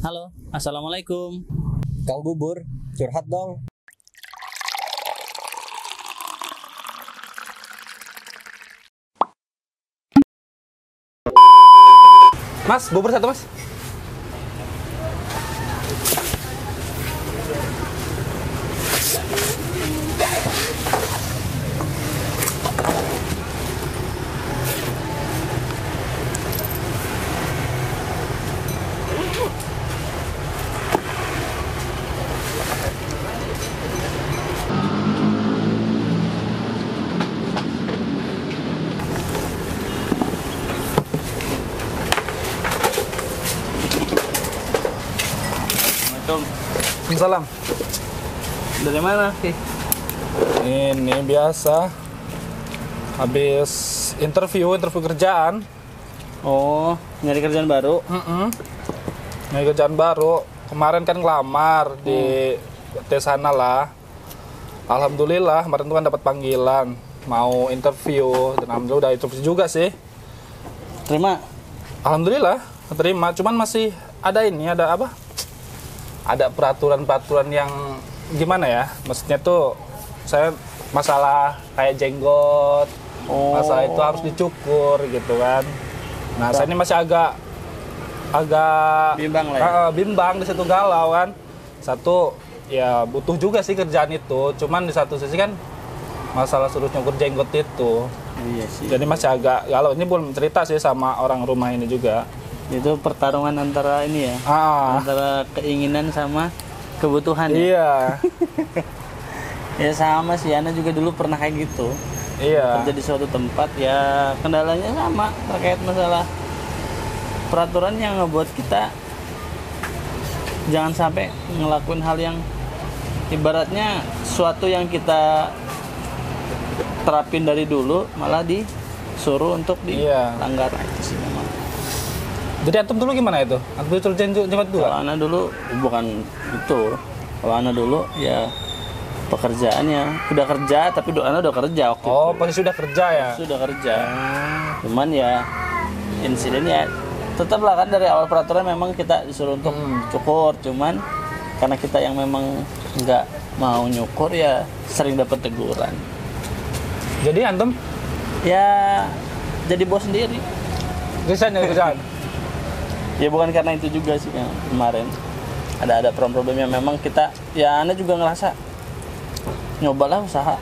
Halo, assalamualaikum. Kang Bubur, curhat dong. Mas, bubur satu mas. Salam. Dari mana sih? Ini biasa. Habis interview kerjaan. Oh, nyari kerjaan baru. Nyari kerjaan baru. Kemarin kan ngelamar di tes sana lah. Alhamdulillah kemarin tuh kan dapat panggilan mau interview dan alhamdulillah udah interview juga sih. Terima. Alhamdulillah terima. Cuman masih ada ini ada apa? Ada peraturan yang gimana ya? Maksudnya tuh saya masalah kayak jenggot, masalah itu harus dicukur gitu kan. Nah, saya ini masih agak Bimbang lah ya? bimbang di situ, galau kan. Satu ya butuh juga sih kerjaan itu, cuman di satu sisi kan masalah suruh nyukur jenggot itu. Iya sih. Jadi masih agak galau. Ini belum cerita sih sama orang rumah ini juga. Itu pertarungan antara ini ya, antara keinginan sama kebutuhan. Iya. Ya sama sih, Ana juga dulu pernah kayak gitu. Iya. Kerja di suatu tempat ya kendalanya sama terkait masalah peraturan yang ngebuat kita jangan sampai ngelakuin hal yang ibaratnya suatu yang kita terapin dari dulu malah disuruh untuk dilanggar. Itu sih memang. Jadi antum dulu gimana itu? Antum itu jenggot dulu? Kalau Ana dulu bukan itu. Kalau Ana dulu ya pekerjaannya udah kerja, tapi Ana udah kerja waktu itu. Posisi sudah kerja ya? Sudah kerja. Cuman ya insidennya tetap lah kan dari awal peraturan memang kita disuruh untuk cukur. Cuman karena kita yang memang nggak mau nyukur ya sering dapat teguran. Jadi antum? Ya jadi bos sendiri. Resign ya kerjaan? Ya bukan karena itu juga sih yang kemarin ada problem yang memang kita ya Anda juga ngerasa nyobalah usaha,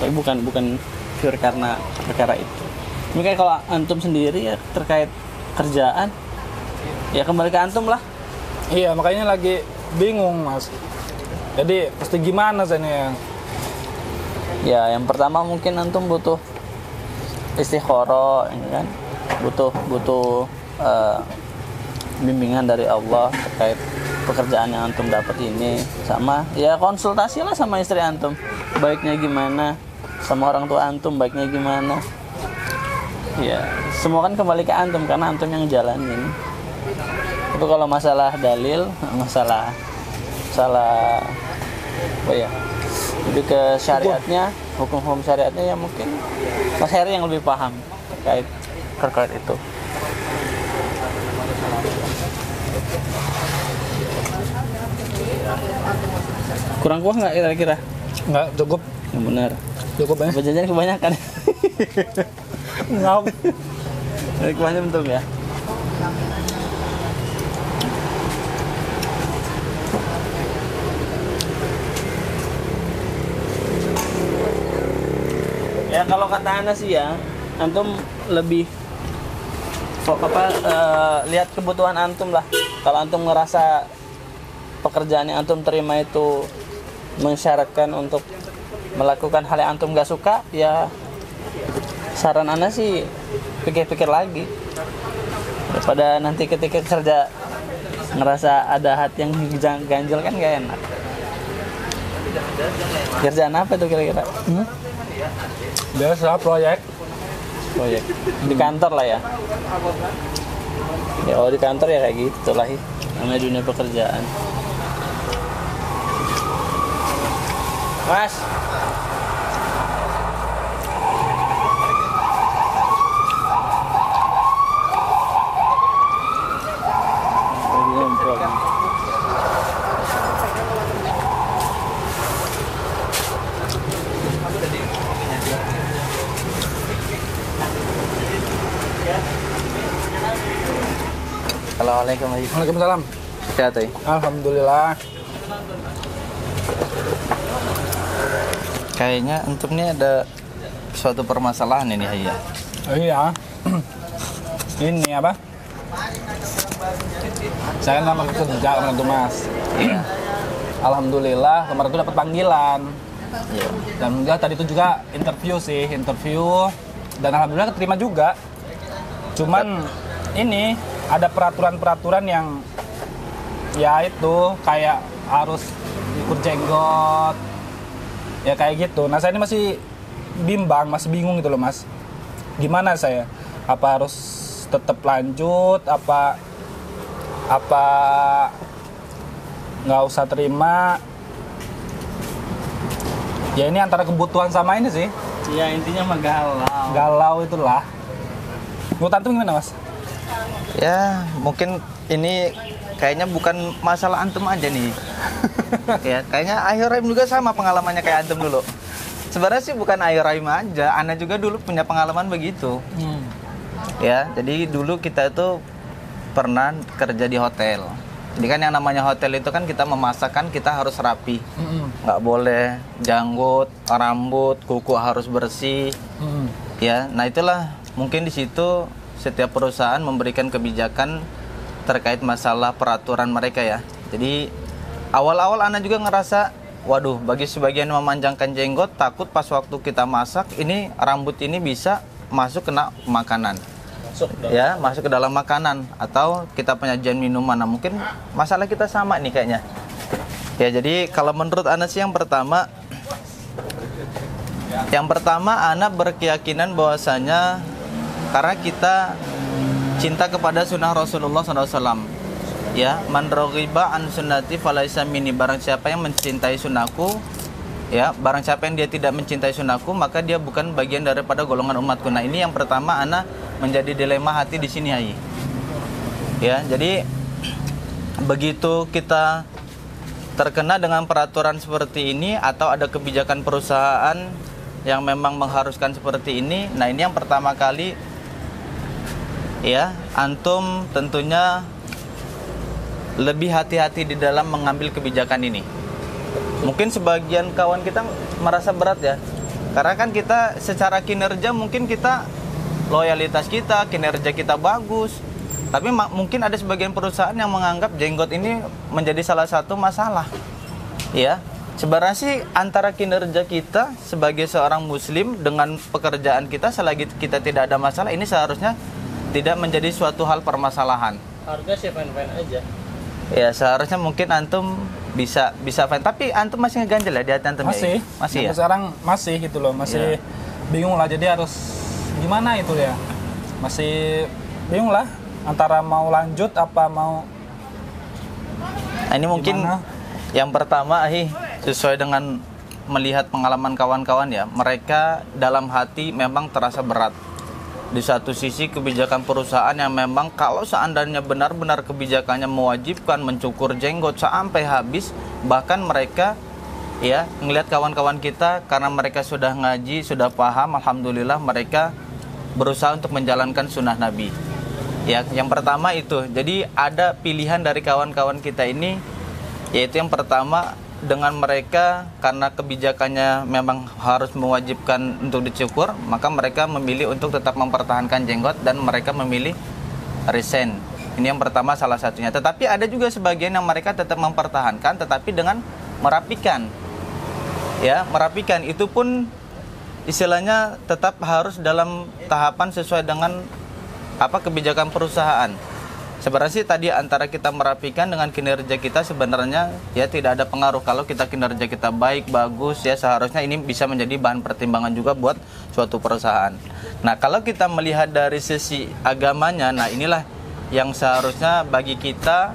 tapi bukan pure karena perkara itu. Mungkin kalau antum sendiri ya terkait kerjaan ya kembali ke antum lah. Iya, makanya lagi bingung mas. Jadi pasti gimana saya? Ya yang pertama mungkin antum butuh istikharah, ya kan? Butuh bimbingan dari Allah terkait pekerjaan yang antum dapat ini, sama ya konsultasi lah sama istri antum baiknya gimana, sama orang tua antum baiknya gimana. Ya semua kan kembali ke antum karena antum yang jalanin. Tapi kalau masalah dalil, masalah apa ya, lebih ke syariatnya, hukum syariatnya ya mungkin Mas Heri yang lebih paham terkait itu. Kurang kuah nggak kira-kira? Nggak cukup. Yang benar. Cukup ya? Jajannya kebanyakan. Nggak. Dari kuahnya bentuk ya. Ya kalau kata Ana sih ya, antum lebih lihat kebutuhan antum lah. Kalau antum ngerasa pekerjaan yang antum terima itu mensyaratkan untuk melakukan hal yang antum gak suka, ya saran Ana sih pikir-pikir lagi daripada nanti ketika kerja ngerasa ada hati yang ganjel kan gak enak. Kerjaan apa itu kira-kira? Biasa proyek Di kantor lah ya. Ya kalau di kantor ya kayak gitu lah, namanya dunia pekerjaan. Mas, Assalamualaikum. Waalaikumsalam. Sehat ya? Alhamdulillah. Kayaknya untuk ini ada suatu permasalahan ini ya. Oh iya. Ini apa? Saya kan lama kerja kemarin tuh Mas. Iya. Alhamdulillah kemarin tuh dapat panggilan. Iya. Dan juga tadi itu juga interview dan alhamdulillah keterima juga. Cuman ini ada peraturan-peraturan yang ya itu kayak harus ikut jenggot. Ya kayak gitu. Nah, saya ini masih masih bingung gitu loh, Mas. Gimana saya? Apa harus tetap lanjut apa nggak usah terima? Ya ini antara kebutuhan sama ini sih. Ya intinya mah galau. Galau itulah. Menurut antum gimana, Mas? Ya, mungkin ini kayaknya bukan masalah antum aja nih. Ya, kayaknya Ayo Rahim juga sama pengalamannya kayak antum dulu. Sebenarnya sih bukan Ayo Rahim aja, Ana juga dulu punya pengalaman begitu. Ya, jadi dulu kita itu pernah kerja di hotel. Jadi kan yang namanya hotel itu kan kita memasak kan kita harus rapi. Nggak boleh janggut, rambut, kuku harus bersih. Ya, nah itulah mungkin di situ setiap perusahaan memberikan kebijakan terkait masalah peraturan mereka ya. Jadi awal-awal Ana juga ngerasa, waduh, bagi sebagian memanjangkan jenggot takut pas waktu kita masak ini rambut ini bisa masuk kena makanan. Ya, masuk ke dalam makanan atau kita penyajian minuman. Nah, mungkin masalah kita sama nih kayaknya. Ya, jadi kalau menurut Ana sih yang pertama Ana berkeyakinan bahwasanya karena kita cinta kepada sunnah Rasulullah SAW. Ya, man raghiba an sunnati falaisa minni, barang siapa yang mencintai sunnahku, ya, barang siapa yang dia tidak mencintai sunnahku, maka dia bukan bagian daripada golongan umatku. Nah, ini yang pertama Ana menjadi dilema hati di sini, Hai. Ya, jadi begitu kita terkena dengan peraturan seperti ini atau ada kebijakan perusahaan yang memang mengharuskan seperti ini, nah ini yang pertama kali ya, antum tentunya lebih hati-hati di dalam mengambil kebijakan ini. Mungkin sebagian kawan kita merasa berat ya, karena kan kita secara kinerja mungkin kita loyalitas kita, kinerja kita bagus, tapi mungkin ada sebagian perusahaan yang menganggap jenggot ini menjadi salah satu masalah. Ya, sebenarnya sih antara kinerja kita sebagai seorang muslim dengan pekerjaan kita, selagi kita tidak ada masalah, ini seharusnya tidak menjadi suatu hal permasalahan. Harusnya sih fine-fine aja. Ya, seharusnya mungkin antum bisa fine, tapi antum masih ngeganjel ya di hati antum. Masih ya? Sekarang masih gitu loh, masih bingung lah, jadi harus gimana itu ya, masih bingung lah antara mau lanjut apa mau. Nah, ini mungkin gimana? Yang pertama sesuai dengan melihat pengalaman kawan-kawan ya, mereka dalam hati memang terasa berat. Di satu sisi kebijakan perusahaan yang memang kalau seandainya benar-benar kebijakannya mewajibkan mencukur jenggot sampai habis, bahkan mereka ya ngelihat kawan-kawan kita karena mereka sudah ngaji, sudah paham, alhamdulillah mereka berusaha untuk menjalankan sunnah Nabi. Ya, yang pertama itu. Jadi ada pilihan dari kawan-kawan kita ini, yaitu yang pertama dengan mereka karena kebijakannya memang harus mewajibkan untuk dicukur, maka mereka memilih untuk tetap mempertahankan jenggot dan mereka memilih resign. Ini yang pertama salah satunya. Tetapi ada juga sebagian yang mereka tetap mempertahankan tetapi dengan merapikan. Ya, merapikan itu pun istilahnya tetap harus dalam tahapan sesuai dengan kebijakan perusahaan. Sebenarnya sih tadi antara kita merapikan dengan kinerja kita sebenarnya ya tidak ada pengaruh. Kalau kita kinerja kita baik, bagus ya, seharusnya ini bisa menjadi bahan pertimbangan juga buat suatu perusahaan. Nah, kalau kita melihat dari sisi agamanya, nah inilah yang seharusnya bagi kita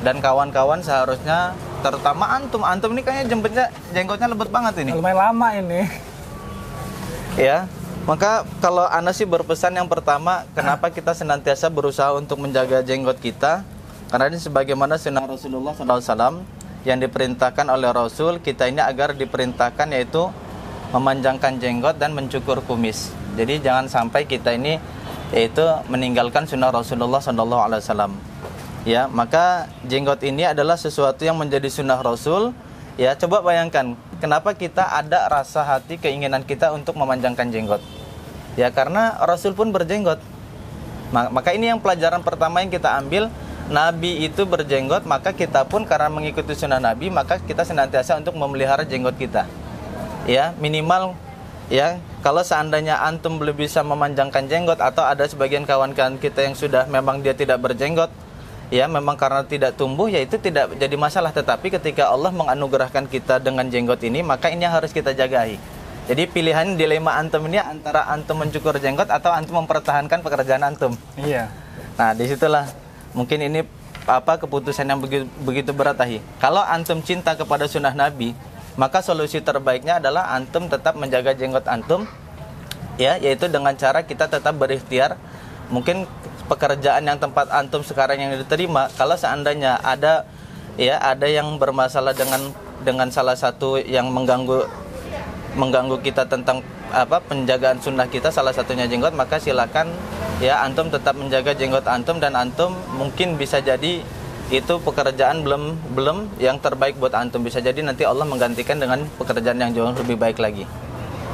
dan kawan-kawan seharusnya, terutama antum ini kayaknya jenggotnya lebat banget ini. Lumayan lama ini. Ya, maka kalau Ana sih berpesan yang pertama, kenapa kita senantiasa berusaha untuk menjaga jenggot kita? Karena ini sebagaimana sunnah Rasulullah SAW yang diperintahkan oleh Rasul kita ini agar diperintahkan yaitu memanjangkan jenggot dan mencukur kumis. Jadi jangan sampai kita ini yaitu meninggalkan sunnah Rasulullah SAW. Ya, maka jenggot ini adalah sesuatu yang menjadi sunnah Rasul. Ya, coba bayangkan, kenapa kita ada rasa hati keinginan kita untuk memanjangkan jenggot? Ya, karena Rasul pun berjenggot. Maka ini yang pelajaran pertama yang kita ambil, Nabi itu berjenggot, maka kita pun karena mengikuti sunnah Nabi, maka kita senantiasa untuk memelihara jenggot kita. Ya, minimal ya, kalau seandainya antum belum bisa memanjangkan jenggot atau ada sebagian kawan-kawan kita yang sudah memang dia tidak berjenggot, ya memang karena tidak tumbuh, ya itu tidak jadi masalah. Tetapi ketika Allah menganugerahkan kita dengan jenggot ini, maka ini yang harus kita jagai. Jadi pilihan dilema antum ini antara antum mencukur jenggot atau antum mempertahankan pekerjaan antum. Iya. Nah, disitulah mungkin ini keputusan yang begitu berat, Ahi. Kalau antum cinta kepada sunnah Nabi, maka solusi terbaiknya adalah antum tetap menjaga jenggot antum, ya, yaitu dengan cara kita tetap berikhtiar. Mungkin pekerjaan yang tempat antum sekarang yang diterima, kalau seandainya ada yang bermasalah dengan salah satu yang mengganggu kita tentang penjagaan sunnah kita, salah satunya jenggot, maka silakan ya antum tetap menjaga jenggot antum, dan antum mungkin bisa jadi itu pekerjaan belum yang terbaik buat antum, bisa jadi nanti Allah menggantikan dengan pekerjaan yang jauh lebih baik lagi.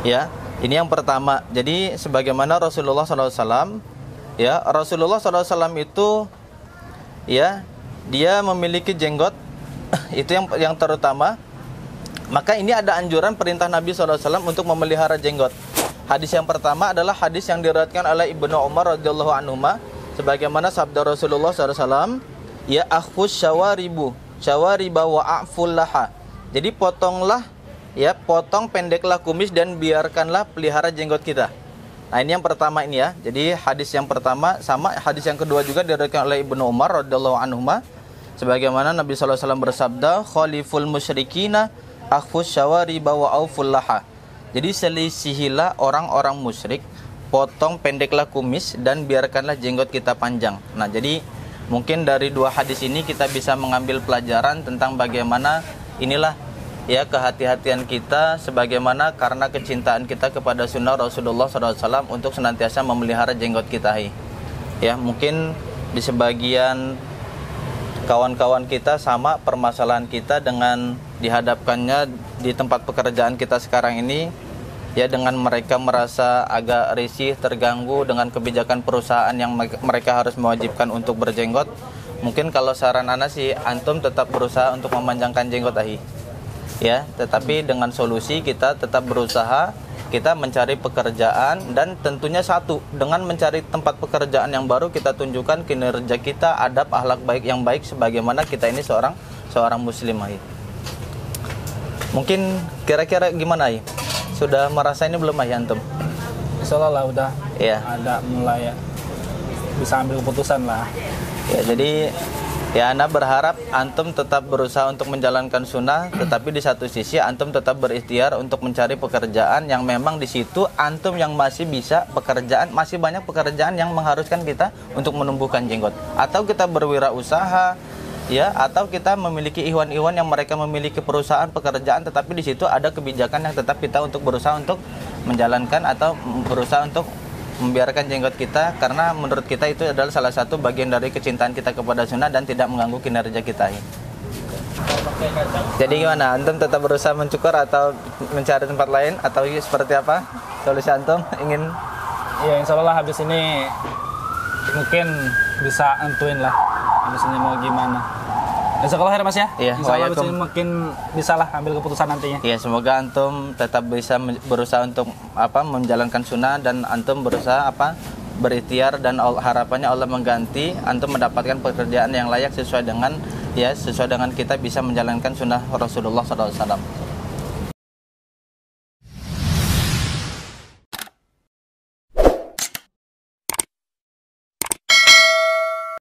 Ya, ini yang pertama. Jadi sebagaimana Rasulullah SAW, ya Rasulullah SAW itu ya dia memiliki jenggot itu yang terutama. Maka ini ada anjuran perintah Nabi SAW untuk memelihara jenggot. Hadis yang pertama adalah hadis yang diriwayatkan oleh Ibnu Umar radhiyallahu anhuma, sebagaimana sabda Rasulullah SAW, ya akhus syawariba wa a'ful laha. Jadi potong pendeklah kumis dan biarkanlah pelihara jenggot kita. Nah, ini yang pertama ini ya. Jadi hadis yang pertama sama hadis yang kedua juga diriwayatkan oleh Ibnu Umar radhiyallahu anhuma, sebagaimana Nabi SAW bersabda, khaliful musyrikina akhus syawariba wa auful laha. Jadi selisihilah orang-orang musyrik, potong pendeklah kumis dan biarkanlah jenggot kita panjang. Nah, jadi mungkin dari dua hadis ini kita bisa mengambil pelajaran tentang bagaimana inilah ya kehati-hatian kita, sebagaimana karena kecintaan kita kepada sunnah Rasulullah SAW untuk senantiasa memelihara jenggot kita. Ya, mungkin di sebagian kawan-kawan kita sama permasalahan kita dengan dihadapkannya di tempat pekerjaan kita sekarang ini, ya dengan mereka merasa agak risih, terganggu dengan kebijakan perusahaan yang mereka harus mewajibkan untuk berjenggot. Mungkin kalau saran ana sih antum tetap berusaha untuk memanjangkan jenggot, Ahi. Ya, tetapi dengan solusi kita tetap berusaha, kita mencari pekerjaan, dan tentunya satu, dengan mencari tempat pekerjaan yang baru kita tunjukkan kinerja kita, adab akhlak baik yang baik sebagaimana kita ini seorang muslim, Ahi. Mungkin kira-kira gimana, Ahi? Sudah merasa ini belum, Ahi, antum? Insyaallah lah udah. Iya. Ada mulai ya. Bisa ambil keputusan lah. Ya, jadi ya ana berharap antum tetap berusaha untuk menjalankan sunnah, tetapi di satu sisi antum tetap berikhtiar untuk mencari pekerjaan yang memang di situ antum yang masih bisa masih banyak pekerjaan yang mengharuskan kita untuk menumbuhkan jenggot. Atau kita berwirausaha, ya, atau kita memiliki ikhwan-ikhwan yang mereka memiliki perusahaan pekerjaan, tetapi di situ ada kebijakan yang tetap kita untuk berusaha untuk menjalankan atau berusaha untuk membiarkan jenggot kita, karena menurut kita itu adalah salah satu bagian dari kecintaan kita kepada sunnah dan tidak mengganggu kinerja kita. Jadi gimana? Antum tetap berusaha mencukur atau mencari tempat lain atau seperti apa? Solusi antum ingin? Iya, insyaallah habis ini mungkin bisa entuin lah. Habis ini mau gimana? Jazakallah khair, Mas ya. Iya, insyaallah habis ini mungkin bisa lah ambil keputusan nantinya. Iya, semoga antum tetap bisa berusaha untuk menjalankan sunnah, dan antum berusaha berikhtiar, dan harapannya Allah mengganti antum mendapatkan pekerjaan yang layak sesuai dengan kita bisa menjalankan sunnah Rasulullah SAW.